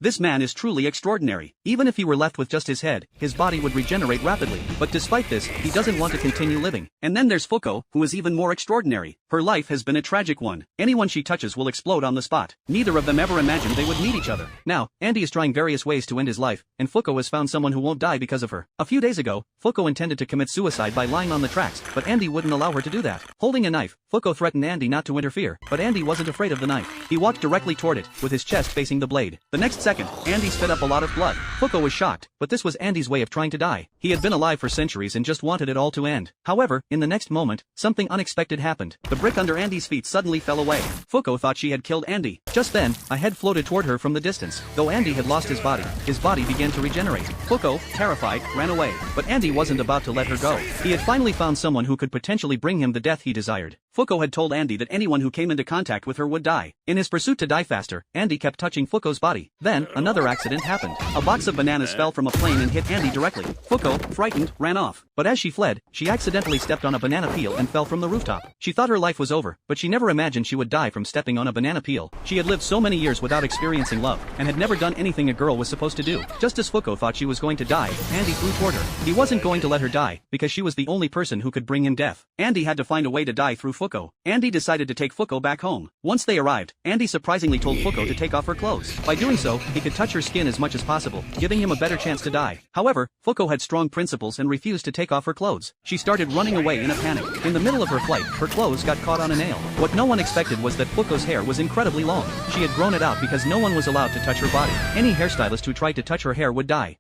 This man is truly extraordinary. Even if he were left with just his head, his body would regenerate rapidly. But despite this, he doesn't want to continue living. And then there's Fuko, who is even more extraordinary. Her life has been a tragic one. Anyone she touches will explode on the spot. Neither of them ever imagined they would meet each other. Now, Andy is trying various ways to end his life, and Fuko has found someone who won't die because of her. A few days ago, Fuko intended to commit suicide by lying on the tracks, but Andy wouldn't allow her to do that. Holding a knife, Fuko threatened Andy not to interfere, but Andy wasn't afraid of the knife. He walked directly toward it, with his chest facing the blade. The next second, Andy spit up a lot of blood. Fuko was shocked, but this was Andy's way of trying to die. He had been alive for centuries and just wanted it all to end. However, in the next moment, something unexpected happened. The brick under Andy's feet suddenly fell away. Fuko thought she had killed Andy. Just then, a head floated toward her from the distance. Though Andy had lost his body began to regenerate. Fuko, terrified, ran away. But Andy wasn't about to let her go. He had finally found someone who could potentially bring him the death he desired. Fuko had told Andy that anyone who came into contact with her would die. In his pursuit to die faster, Andy kept touching Fuko's body. Then, another accident happened. A box of bananas fell from a plane and hit Andy directly. Fuko, frightened, ran off. But as she fled, she accidentally stepped on a banana peel and fell from the rooftop. She thought her life was over, but she never imagined she would die from stepping on a banana peel. She had lived so many years without experiencing love, and had never done anything a girl was supposed to do. Just as Fuko thought she was going to die, Andy flew toward her. He wasn't going to let her die, because she was the only person who could bring him death. Andy had to find a way to die through Fuko. Andy decided to take Fuko back home. Once they arrived, Andy surprisingly told Fuko to take off her clothes. By doing so, he could touch her skin as much as possible, giving him a better chance to die. However, Fuko had strong principles and refused to take off her clothes. She started running away in a panic. In the middle of her flight, her clothes got caught on a nail. What no one expected was that Fuko's hair was incredibly long. She had grown it out because no one was allowed to touch her body. Any hairstylist who tried to touch her hair would die.